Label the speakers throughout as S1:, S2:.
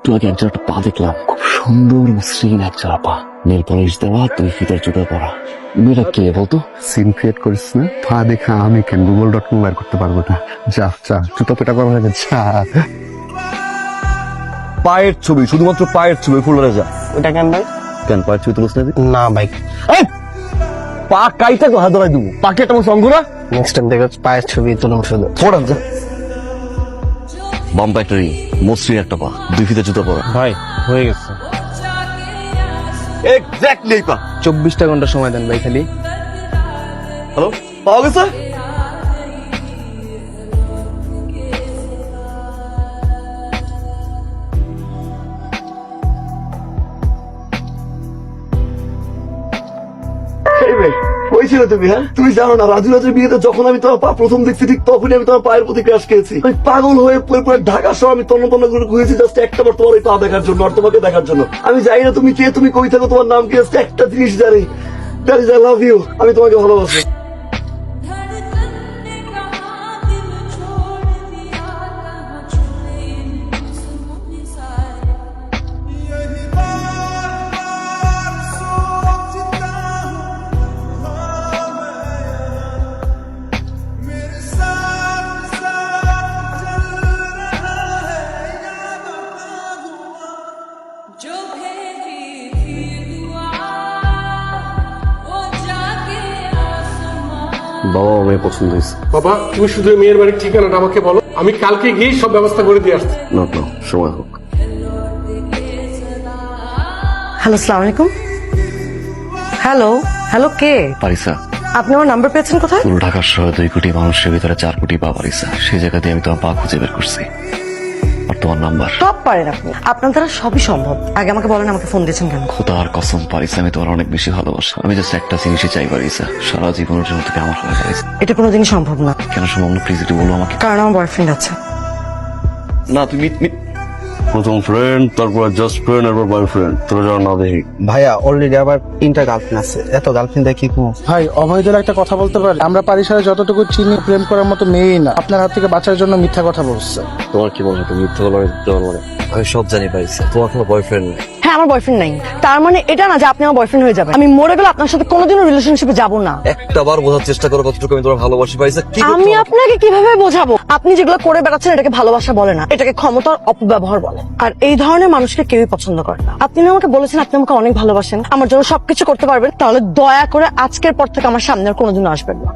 S1: একটু আগে একজোড়া একটা পা দেখলাম, খুব সুন্দর মসৃণ একজোড়া পা, নেল পলিশ দেওয়া, 2 ফিটের জুতো পরা। মেয়েটা কে বলতো?
S2: সিন ক্রিয়েট করিস না, পা দেখা আমি কেন গুগল.com বের করতে পারবো না? যা যা, জুতো পেটা করা লাগে, যা।
S3: পায়ের ছবি, শুধুমাত্র পায়ের ছবি, ফুলরে যা।
S4: ওটা কেন ভাই?
S3: কেন পায়ের ছবি তুলিস না?
S4: না ভাই,
S3: পা কাইটা তো হাত ধরাই দিব, পাকে একটা সঙ্গুরা
S4: নেক্সট টাইম দেখো পায়ের ছবি তুলুন শুধু।
S3: ফোড়ান যা।
S1: বাম একটা রিং, মসৃণ একটা পা, 2 ফিটের জুতো পরা।
S4: ভাই হয়ে গেছে।
S3: এক্স্যাক্টলি পা।
S4: 24টা ঘন্টা সময় দেন ভাই খালি।
S3: হ্যালো, পাওয়া গেছে?
S5: কই ছিল তুমি? হ্যাঁ, তুমি জানো না রাজু রাজের বিয়েতে যখন আমি তোমার পা প্রথম দেখছি, ঠিক তখনই আমি তোমার পায়ের প্রতি ক্রাশ খেয়েছি। আমি পাগল হয়ে পুরো ঢাকা শহর আমি তন্ন তন্ন করে ঘুরেছি জাস্ট একটা বার তোমার এই পা দেখার জন্য আর তোমাকে দেখার জন্য। আমি জানি না তুমি কে, তুমি কই থাকো, তোমার নাম কি, জাস্ট একটা জিনিস জানি, that is I love you. আমি তোমাকে ভালোবাসি।
S6: जो भेजी थी दुआ वो जाके आसमां।
S1: বাবা মেয়ে পছন্দ হয়েছে।
S7: বাবা, তুমি শুধু এই মেয়ের বাড়ির ঠিকানাটা আমাকে বলো, আমি কালকে গিয়ে সব ব্যবস্থা করে দিয়ে আসছি।
S1: না সময় হোক।
S8: হ্যালো, আসসালামু আলাইকুম। হ্যালো হ্যালো, কে?
S1: পারিসা,
S8: আপনি আমার নাম্বার পেয়েছেন কোথায়?
S1: পুরো ঢাকার শহরে 2 কোটি মানুষের ভিতরে 4 কোটি পা পারিসা। সেই জায়গা দিয়ে আমি তোমার পা খুঁজে বের করছি আর তোমার নাম্বার।
S8: সব পারেন আপনি, আপনার দ্বারা সবই সম্ভব। আগে আমাকে বলেন, আমাকে ফোন দিয়েছেন কেন?
S1: খোদার কসম পারিসা, আমি তোমার অনেক বেশি ভালোবাসি। আমি জাস্ট একটা জিনিসই চাই পারিসা, সারা জীবনের জন্য তোকে আমার হয়ে পারিসা।
S8: এটা কোনোদিনই সম্ভব না।
S1: কেন সম্ভব না? প্লিজ একটু বলো আমাকে।
S8: কারণ আমার বয়ফ্রেন্ড আছে।
S1: না তুমি
S3: প্রথম ফ্রেন্ড, তারপর জাস্ট ফ্রেন্ড, এরপর বয়ফ্রেন্ড, তোরা যেন না দেখি।
S4: ভাইয়া অলরেডি আবার 3টা গার্লফ্রেন্ড আছে, এত গার্লফ্রেন্ড দেখি কোনো।
S9: ভাই, অভয়দের একটা কথা বলতে পারি? আমরা পারিসারে যতটুকু চিনি, প্রেম করার মতো মেয়েই না। আপনার হাত থেকে বাঁচার জন্য মিথ্যা কথা বলছে।
S3: তোমার কি মনে হয় তুমি মিথ্যা বলবে? আমি সব জানি পারিসা, তোমার কোনো বয়ফ্রেন্ড নেই।
S8: হ্যাঁ, আমার বয়ফ্রেন্ড নাই, তার মানে এটা না যে আপনি আমার বয়ফ্রেন্ড হয়ে যাবেন। আমি মরে গেলে আপনার সাথে কোনোদিনও রিলেশনশিপে যাব না।
S3: একটা বার বোঝার চেষ্টা করো কতটুকু আমি তোমার ভালোবাসি পারিসা। কি
S8: আমি আপনাকে কিভাবে বোঝাবো? আপনি যেগুলো করে বেড়াচ্ছেন এটাকে ভালোবাসা বলে না, এটাকে ক্ষমতার অপব্যবহার বলে। আর এই ধরনের মানুষকে কেউই পছন্দ করে না। আপনি না আমাকে বলেছেন আপনি আমাকে অনেক ভালোবাসেন, আমার জন্য সবকিছু করতে পারবেন, তাহলে দয়া করে আজকের পর থেকে আমার সামনে আর কোনোদিনও আসবেন না।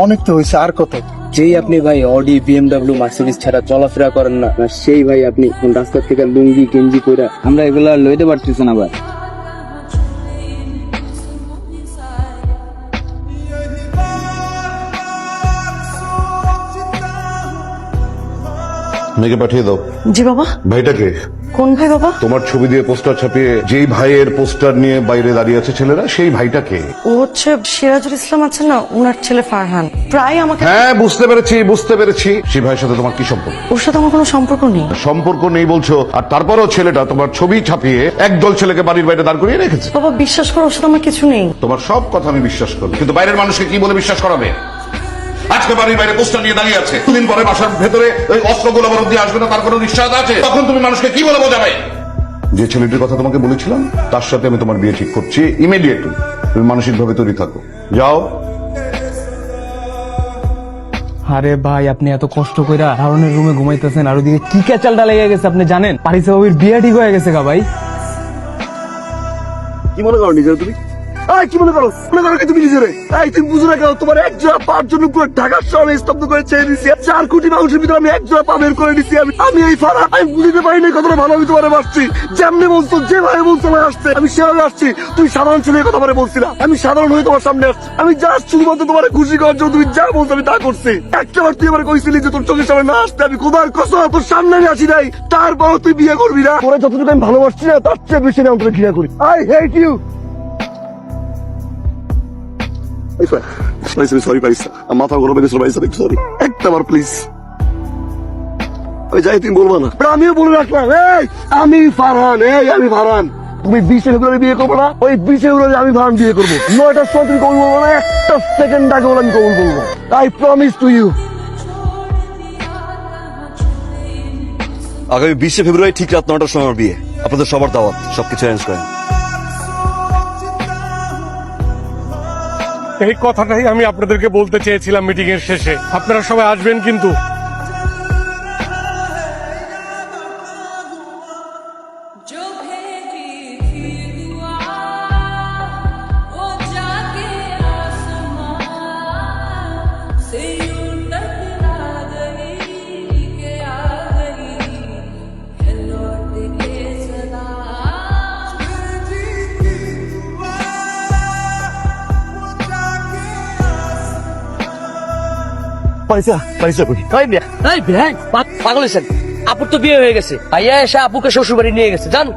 S9: অনেক তো হয়েছে, আর কত?
S4: যেই আপনি ভাই অডি, বিএমডব্লিউ, মার্সিডিজ ছাড়া চলাফেরা করেন না, আর সেই ভাই আপনি রাস্তা থেকে লুঙ্গি গেঞ্জি পরে আমরা এগুলা লইতে পারতেছি না ভাই।
S10: মেয়েকে পাঠিয়ে দাও।
S8: জি বাবা।
S10: ভাইটাকে?
S8: কোন ভাই বাবা?
S10: তোমার ছবি দিয়ে পোস্টার ছাপিয়ে যেই ভাইয়ের পোস্টার নিয়ে বাইরে দাঁড়িয়ে আছে ছেলেরা, সেই ভাইটাকে?
S8: ও হচ্ছে সিরাজুল ইসলাম আছে না, ওনার ছেলে ফারহান। প্রায় আমাকে।
S10: হ্যাঁ, বুঝতে পেরেছি। সেই ভাইয়ের সাথে তোমার কি সম্পর্ক?
S8: ওর সাথে আমার কোনো সম্পর্ক নেই।
S10: সম্পর্ক নেই বলছো, আর তারপরেও ছেলেটা তোমার ছবি ছাপিয়ে একদল ছেলেকে বাড়ির বাইরে দাঁড় করিয়ে রেখেছে।
S8: বাবা বিশ্বাস করো, ওর সাথে আমার কিছু নেই।
S10: তোমার সব কথা আমি বিশ্বাস করি, কিন্তু বাইরের মানুষকে কি বলে বিশ্বাস করাবে? আজকে বাড়ির বাইরে পোস্টার নিয়ে দাঁড়িয়ে আছে, দুদিন পরে বাসার ভেতরে ওই অস্ত্রগুলো আবার অব্দি আসবে না, তার কোনো নিশ্চয়তা আছে? তখন তুমি মানুষকে কি বলে বোঝাবে? যে ছেলেটির কথা তোমাকে বলেছিলাম, তার সাথে আমি তোমার বিয়ে ঠিক করছি ইমিডিয়েটলি। তুমি মানসিকভাবে তৈরি থাকো, যাও।
S9: আরে ভাই, আপনি এত কষ্ট কইরা হারুনের রুমে ঘুমাইতেছেন, আর ওদিকে কি ক্যাচালটা লেগে গেছে আপনি জানেন? পারিসা বাবির বিয়ে ঠিক হয়ে গেছে গা ভাই।
S5: কি মনে করো নিজের তুমি? কি মনে করো কি তুমি নিজেরে? তুমি বুঝো না কেন? তোমার একজোড়া পার জন্য পুরো ঢাকার শহরে স্তব্ধ করে ছেড়ে দিচ্ছি। 4 কোটি মানুষের ভিতরে আমি একজোড়া পা বের করে দিচ্ছি। আমি এই ফারা, আমি বুঝতে পারিনি কতটা ভালো আমি তোমার বাসছি। যেমনি বলছো, যেভাবে বলছো আমি আসতে, আমি সেভাবে আসছি। তুমি সাধারণ ছেলের কথা বলে বলছিলা, আমি সাধারণ হয়ে তোমার সামনে আসছি। আমি জাস্ট শুধুমাত্র তোমার খুশি করার জন্য তুমি যা বলছো আমি তা করছি। একটাবার তুই আমার কইছিলি যে তোর চোখের সামনে না আসতে, আমি খোদার কসম তোর সামনে আমি আসি নাই। তারপরও তুই বিয়ে করবি না? তোরা যতটুকু আমি ভালোবাসছি না, তার চেয়ে বেশি আমি তোকে ঘৃণা করি। I hate you. Sorry Parisa, মাথা গরম হয়ে গেছিল পারিসা, সরি। একটাবার প্লিজ। ওই যাই তুমি বলবো না, আমিও বলে রাখলাম, আমি ফারহান, আমি ফারহান। তুমি 20 ফেব্রুয়ারি বিয়ে করবো না? ওই 20 ফেব্রুয়ারি আমি ফারহান বিয়ে করবো। 9টার সময় তুমি কবুল বলবো না, একটা সেকেন্ড আগে বলে আমি কবুল বলবো। I promise to you.
S3: আগামী 20 ফেব্রুয়ারি ঠিক রাত 9টার সময় আমার বিয়ে। আপনাদের সবার দাওয়াত, সবকিছু অ্যারেঞ্জ করেন।
S7: এই কথাটাই আমি আপনাদেরকে বলতে চেয়েছিলাম মিটিং এর শেষে। আপনারা সবাই আসবেন কিন্তু।
S6: जो भेजी थी दुआ वो जाके आसमां से यूं टकरा गई के आ गई है लौट के सदा
S1: পারিসা কই?
S4: পাগল হয়েছেন? আপুর তো বিয়ে হয়ে গেছে, ভাইয়া এসে আপুকে শ্বশুর বাড়ি নিয়ে গেছে। জান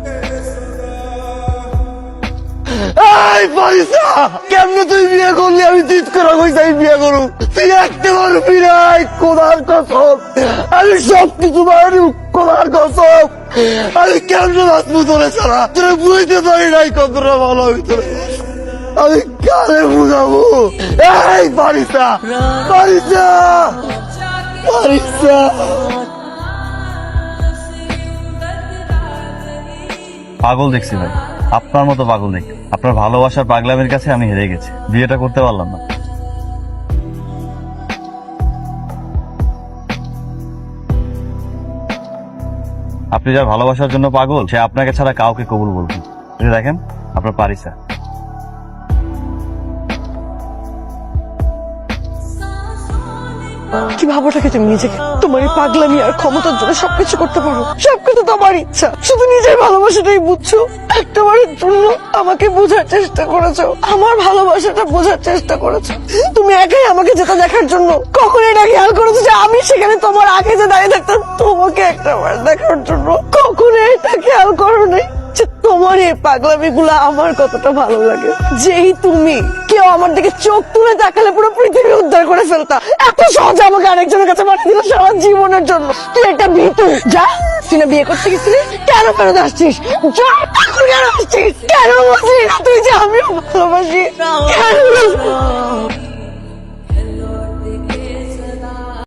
S5: এই পারিসা, কেমনে তুই বিয়ে করলি? আমি জিদ করে কইছি আমি বিয়ে করু, তুই একটা পারবি নাই। খোদার কসম, আমি সব কিছু পারি, খোদার কসম। আমি কেমনে বাঁচবো তোরে ছাড়া? তোরে বুঝতে পারি নাই কতটা ভালো আমি তোরে। আমি কারে বুঝাবো? এই পারিসা, পারিসা, পারিসা।
S1: পাগল দেখছি ভাই, আপনার মতো পাগল দেখি। আপনার ভালোবাসার পাগলামের কাছে আমি হেরে গেছি, বিয়েটা করতে পারলাম না। আপনি যার ভালোবাসার জন্য পাগল, সে আপনাকে ছাড়া কাউকে কবুল বলবেন। এই দেখেন আপনার পারিসা।
S8: কি ভাবোটাকে তুমি নিজেকে? তোমার এই পাগলামি আর ক্ষমতার জন্য সবকিছু করতে পারো, সবকিছু তোমার ইচ্ছা। শুধু নিজের ভালোবাসাটাই বুঝছো। একটাবারের জন্য আমাকে বোঝার চেষ্টা করেছো, আমার ভালোবাসাটা বোঝার চেষ্টা করেছো। তুমি একাই আমাকে যেটা দেখার জন্য কখন এটা খেয়াল করেছো যে আমি সেখানে তোমার আগে যে দাঁড়িয়ে থাকতাম তোমাকে একটাবার দেখার জন্য? কখনো এটা খেয়াল করো নাই যে তোমার এই পাগলামি গুলা আমার কতটা ভালো লাগে? যেই তুমি কেউ আমার দিকে চোখ তুলে তাকালে পুরো পৃথিবী উদ্ধার করে ফেলতা, এত সহজে আমাকে আরেকজনের কাছে পাঠিয়ে দিল সারা জীবনের জন্য। তুই একটা ভীতু। যা, তুই না বিয়ে করতে গেছিলি, কেন ফেরত আসছিস? যা, এখন কেন আসছিস? কেন বলছিস না তুই যে আমিও ভালোবাসি? কেন?